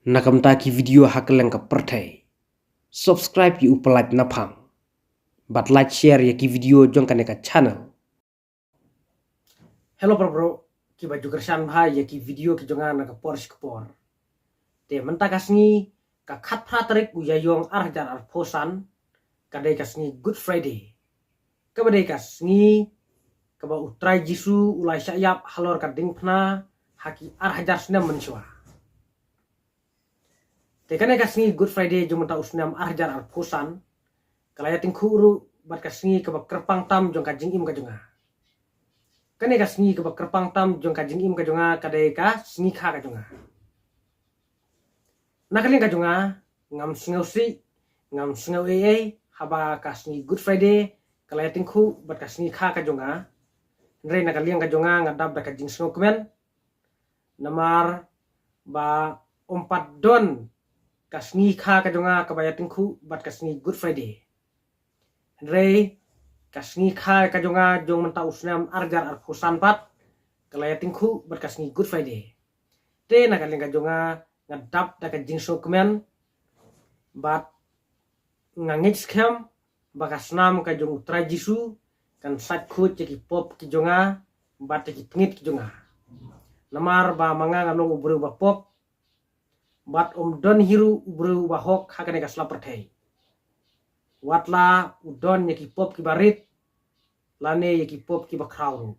Nakamtaki video hakeleng ka pertai. Subscribe yu upalait napang. But like share ya ki video jong ka channel. Hello bro, ki baju kersan bhai ya ki video ki jonga na ka Porsche kepor. Te mentakasni ka khat pratrik u yayong arjar ar posan kadai kasni Good Friday. Kabadai kasni kaba utrai jisu ulai syayap halor ka dingpna haki arhajar snam menswa. Tekane kasni Good Friday jumenta usnam arjar ar posan kalaya tingkuru bat kasni kaba kerpang tam jong ka jingim ka jonga. Kane kasni kaba kerpang tam jong ka jingim ka jonga kadai ka sni kha ka jonga. Nakaling ka jonga ngam singausi ngam singau haba kasni Good Friday kalaya tingku bat kasni kha ka jonga. Nre nakaling ka jonga ngadap da ka jing singau kemen. Namar ba ompat don kasni kha ka jonga kabaya tingku bat kasni Good Friday. Nre kasni kha ka jonga jong menta usnam arjar ar posan pat kalaya tingku bat kasni Good Friday. Te nakaling ka jonga ngadap da ka jing singau kemen bat ngangit skem bakasnam ka jong utrai jisu kan sat khut ki pop ki jonga bat ki pengit ki jonga. Namar ba manga ngalong ubru ba pop bat don hiru ubru ba hok hakane ka slaperthei. Watla udon ki pop ki barit lane ki pop ki bakrauru.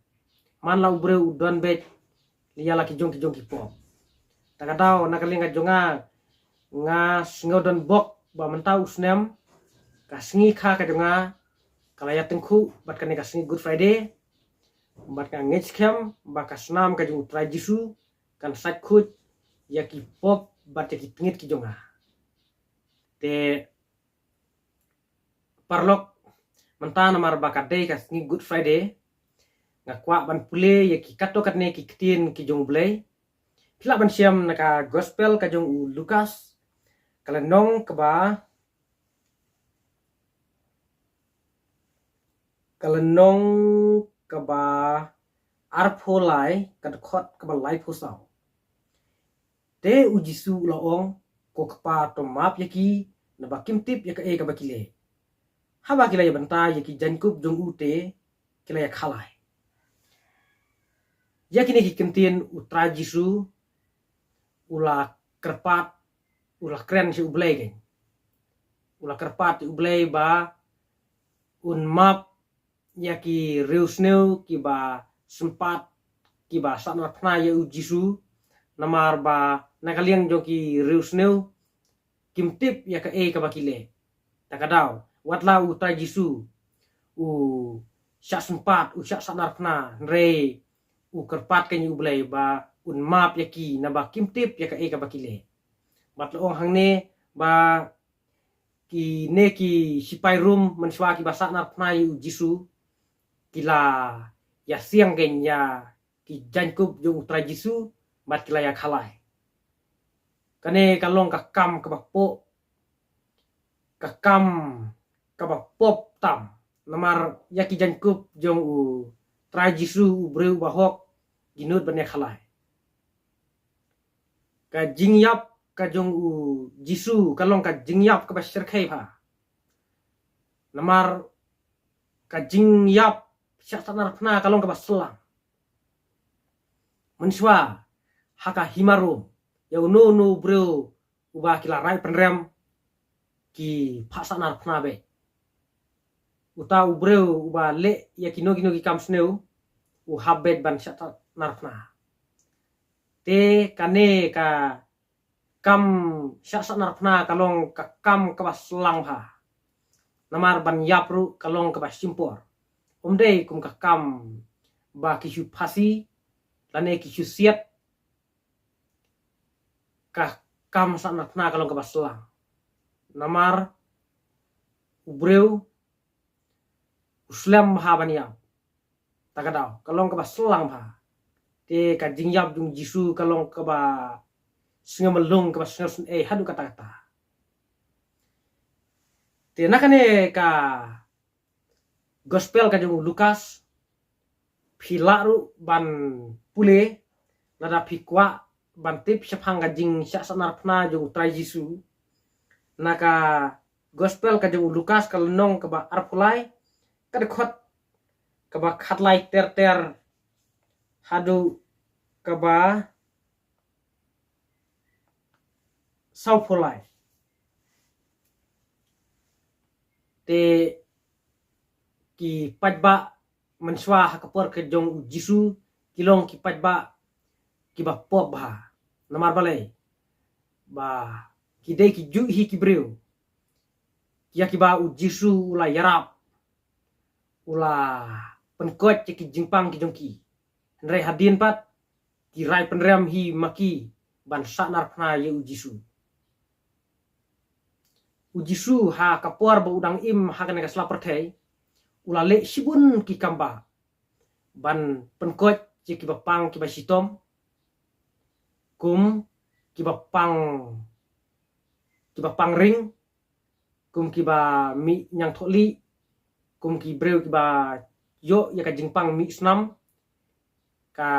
Man la ubru udon bet liyala ki jong ki pop. Takadau nakaling ka jonga nga singodon bok ba mentau usnem kasngi kha ka jonga kalaya tengku bat kane kasngi Good Friday bat ka ngechkem ba kasnam ka jong utrai jisu kan sat khut ya ki pop bat ki pengit ki jonga. Te parlok menta namar bakadei kasngi Good Friday ngakwa ban pule ya ki kato katne ki ketin ki jong blei pila ban siam naka gospel ka jong u Lukas kalenong kaba arpolai kadkhot kaba lai phosau. Te ujisu laong ko kapa to map yaki na bakim tip yaka ka bakile. Haba kila ya banta yaki jankub jong ute kila ya khalai. Yakini ki kentin utra jisu ula kerpat ula keren si ublei geng. Ula kerpat ublei ba un map yaki reusneu ki ba sempat ki ba sana pna ya ujisu namar ba nakaliang joki reusneu kimtip ya ka bakile. Takadau watla utai jisu u syak sempat u syak sanar pna nre u kerpat kan ublei ba un map yaki naba kimtip ya ka bakile. Bat loong hangne ba ki ne ki sipai room menswa ki basak nar pnai u jisu kila ya siang gen ya ki jankub jong utrai jisu bat kila ya khalai. Kane kalong kakam kabakpo kakam kabakpop tam namar ya ki jankub jong u trai jisu u breu bahok ginut bane khalai. Ka jingyap ka jong u jisu kalong ka jingyap ka basirkhei pha. Namar ka jingyap syak sanar pna kalong ka baslang. Menswa haka himarum ya no breu uba kila rai penrem ki phasa nar pna be. Uta ubreu uba le ya kino ki kamsneu u habet ban syak nar pna. Te kane ka kam syak nar pna kalong ka kam ka baslang pha. Namar ban yapru kalong ka basimpor. Omdei kum ka kam ba kishu phasi lane kishu siat ka kam sak na kalong ka baslang. Namar ubreu uslam ha baniam. Takadau kalong ka baslang pha. Te ka jingyap jung jisu kalong ka ba singamelung ka basngasun hadu kata-kata. Te nakane ka gospel ka jong Lukas philaru ban pule nada phikwa bantip siapang gajing siap sanar pna jung trai Yesu naka gospel ka jung Lukas kalnong kaba arpulai kadkhot kaba khatlai ter hadu kaba saupulai te ki pajba menswa hakapor ke jong Yesu kilong ki pajba ki ba pop ba namar balai ba ki dei ki ju hi ki breu kia ki ba u Yesu ula yarap ula penkot ki jingpang ki jongki nrai hadin pat ki rai penrem hi maki ban sanar pna ye u Yesu ha kapor ba udang im ha kana kasla perthai ula le sibun ki kamba ban penkot ki bapang ki basitom kum ki bapang ring kum ki ba mi nyang tholi kum ki breu ki ba yo ya ka jingpang mi snam ka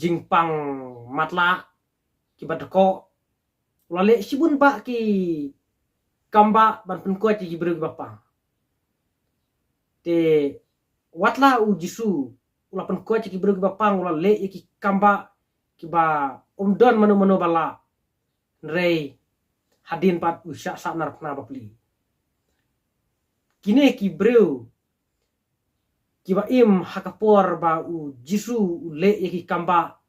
jingpang matla ki ba deko lale sibun ba ki kamba ban penkot ki breu ki bapang te watla u Yesu ula penkot ki breu ki bapang ula le ki kamba ki ba umdon manu bala nrei hadin pat usya sa nar pna bapli kine ki breu ki ba im hakapor ba u Yesu le ki kamba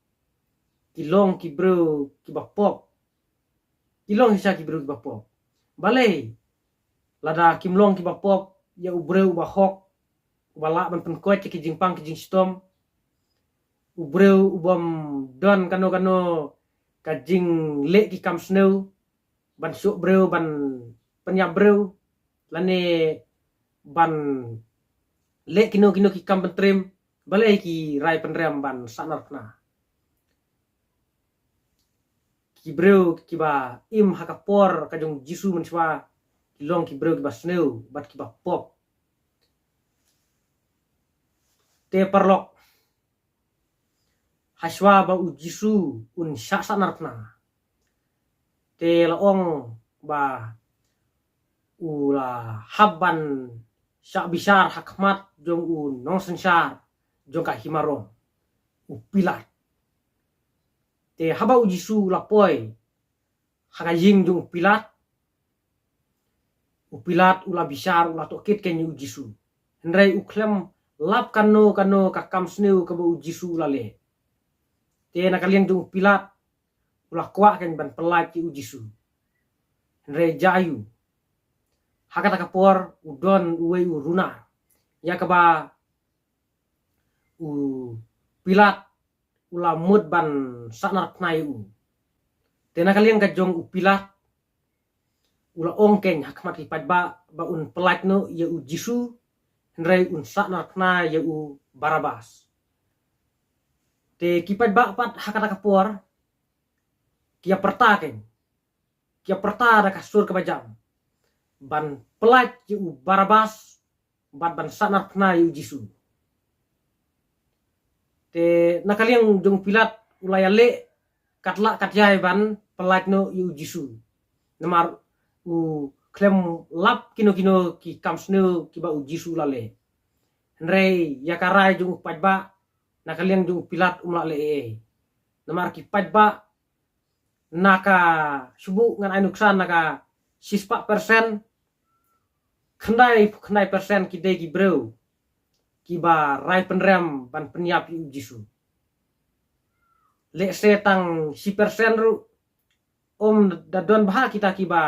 kilong ki breu ki ba pop kilong hisa ki breu ki ba pop balai lada kimlong ki ba pop ya u breu ba hok bala ban penkot ki jingpang ki jingstom u breu ubam don kano kajing le ki kam snow ban syuk breu ban penyap breu lane ban le kino ki kam pentrim balai ki rai penrem ban sanar pna ki breu ki ba im hakapor kajong Yesu menswa kilong ki breu ki ba snow bat ki ba pop te perlok haswa ba u Yesu un syak sanar pna te laong ba ula habban syak bisar hakmat jong u nong sensar jong ka himarom u pilat te haba u Yesu lapoi hakajing jong u pilat ula bisar ula tokit ken u Yesu ndrai u klem lap kano ka kam sneu ka u Yesu lale te nakaliang jong pilat ula kwa ken ban pelai ki u Yesu ndrai jayu hakata kapor udon uwe u runa ya kaba u pilat ula mut ban sanar pnai u tena kalian ka jong u pilat ula ongkeng hakmat ki padba ba un pelat no ya u Yesu ndrai un sanar pnai ya u Barabas te ki padba pat hakata kapor kia perta da kasur ke bajam ban pelat ya u Barabas ban sanar pnai ya u Yesu te nakaliang jong pilat ulaya le katla katyai ban pelat no yu Yesu namar u klem lap kino ki kamsne ki ba u Yesu lale nrei yakarai jong pajba nakaliang jong pilat umla le namar ki pajba naka subu ngan ainuksan naka 6% khnai persen ki dei ki breu ki ba rai penrem ban penyap yu Yesu le setang 10% ru om dadon bah kita ki ba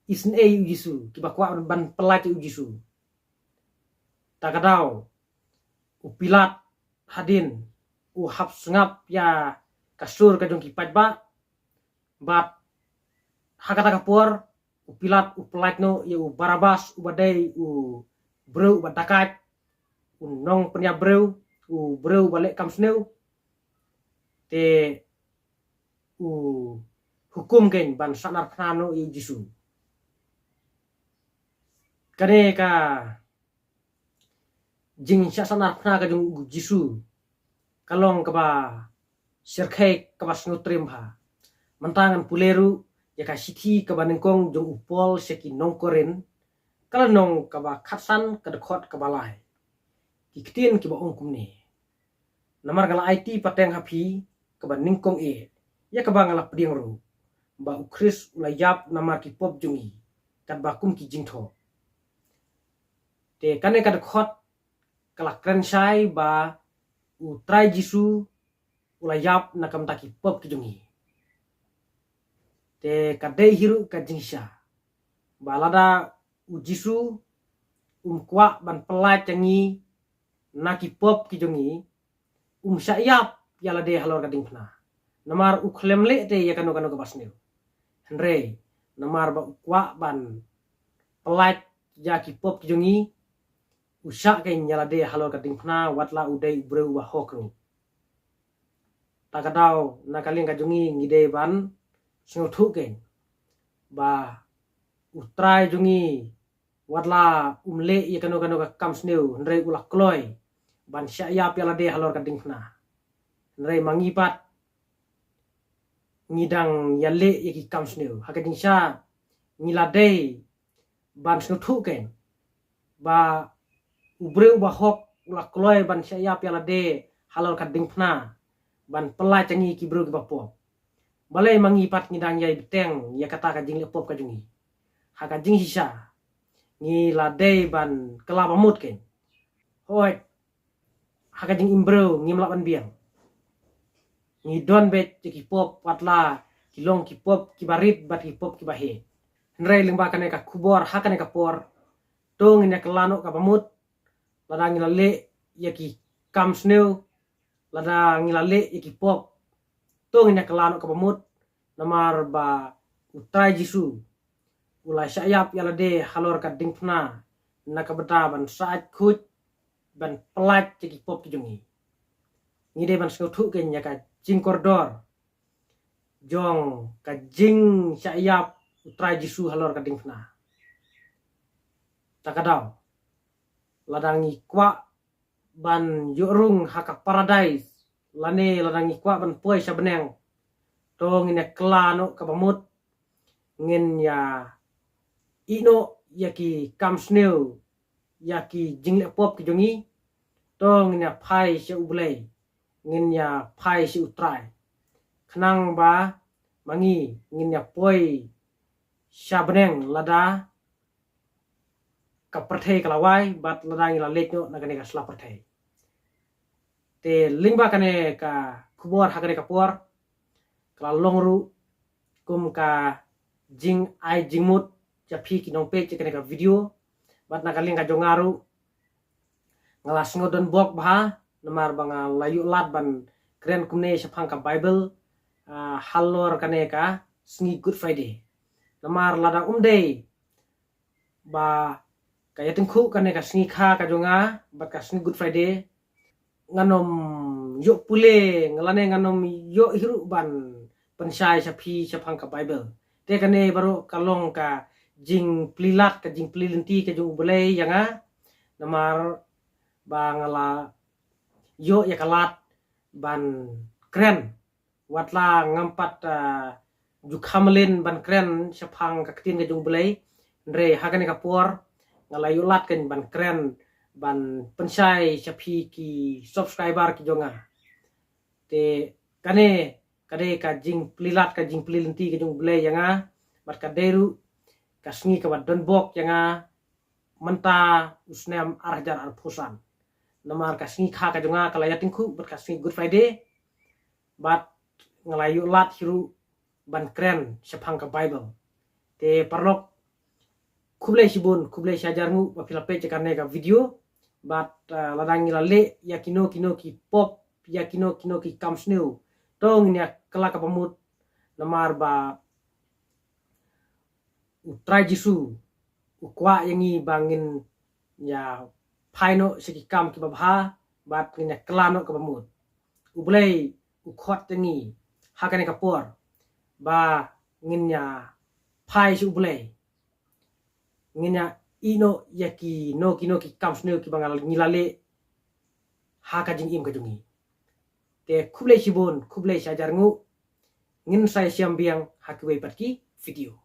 isne yu Yesu ki ba kwa ban pelat yu Yesu takadau u pilat hadin u hap sengap ya kasur ka jong ki pajba bat hakata kapor u pilat u pelat no ya u Barabas u badai u breu u badakat nong penya breu u breu balik kam sneu te u hukum ken ban sanar pnano yu Yesu kane ka jing sya sanar pna ka jong Yesu kalong ka ba sirkai kabas nutrim ha mentangan puleru ya ka siti kabanengkong jong upol seki nongkorin kala nong kaba khatsan kadkhot kabalai kiktien kiba ongkum ni namar ngala IT pateng hapi kaba ningkong ya kaba ngala pediang ru ba ukris ulayap namar ki pop jungi kat bakum ki jingtho te kane kadkhot kala krensai ba utrai jisu ulayap nakam taki pop ki jungi te kadai hiru ka jingsha balada ujisu kwa ban pelai cangi naki pop ki jongi syayap yala de halor kading pna namar uklemle te ya kanu kanu kabasneu henre namar ba kwa ban pelai ja ki pop ki jongi usya ke yala de halor kading pna watla udai ubreu wa hokru takadau nakaling ka jongi ngide ban singothu ke ba utrai jongi watla umle ya kanu kanu ka kamsneu henre ulak kloy ban syayap yala de halor kading pna henre mangipat ngidang yale yaki kamsneu hakading sya ngilade ban snguthu ken ba ubreu ba hok ulak kloy ban syayap yala de halor kading pna ban pelai cangi ki bro ki bapo balai mangipat ngidang yai beteng ya kata ka jing le pop ka jungi hakading sisa ngilade ban kelapa mut ken hoi hakajing imbro ngimlapan biang ngidon bet ki pop watla kilong ki pop ki barit bat ki pop ki bahe nrai lingba kane ka kubor hakane ka por tong ina kelano ka pamut lada ngilale ya ki kamsneu lada ngilale ya ki pop tong ina kelano ka pamut namar ba utrai jisu ulai syayap yala de halor ka dingpna nakabeta ban saat kut ban pelat ceki pop ki jongi ngide ban skothu ken ya ka jing kordor jong ka jing syayap utrai jisu halor ka dingpna takadau ladangi kwa ban yorung haka paradise lane ladangi kwa ban poi sabeneng tong ina klano ka pamut ngin ya ino yaki kamsneu yaki jingle pop ki jongi tong ina phai se ublei ngin ya phai se utrai khnang ba mangi ngin ya poi shabneng lada ka perthei kalawai bat lada ngila lekno nagane ka sla perthei te lingba kane ka kubor hakane ka por kala longru kum ka jing ai jingmut japi ki nong pe kane ka video bat nakaling ka jongaru ngalas ngodon bok bah namar banga layu lat ban kren kumne sapang ka bible halor kane ka sngi good friday namar lada umde ba kaya tengku kane ka sngi kha ka jonga bat ka sngi good friday nganom yo pule ngalane nganom yo hiru ban pensai sapi sapang ka bible te kane baru kalong ka jing plilat ka jing plilenti ka jung belai yanga namar bangala yo ya kalat ban kren watla ngampat jukhamelin ban kren sapang ka ketin ka jung belai re hakane ka por ngala yo lat kan ban kren ban pensai sapi ki subscriber ki jonga te kane kade ka jing plilat ka jing plilenti ka jung belai yanga bat ka deru kasngi ka don bok yanga menta usnem arjar arpusan namar kasngi kha ka jonga kalaya tingku bat kasngi good friday bat ngalayu lat hiru ban kren sapang ka bible te parlok kublai sibun kublai sajarmu ba filape cekane ka video bat ladang ngilale yakino kino ki pop yakino kino ki kamsneu tong nya kala ka pamut namar ba utrai jisu ukwa yangi bangin ya paino sikikam ki babha bat ngina klano ka pamut ublei ukhot yangi hakane ka por ba nginya pai si ublei nginya ino yaki no kino ki kamsneu ki bangal ngilale haka jing im ka jungi te kublai sibon kublai sajarngu ngin saya siam biang hakiwai patki video.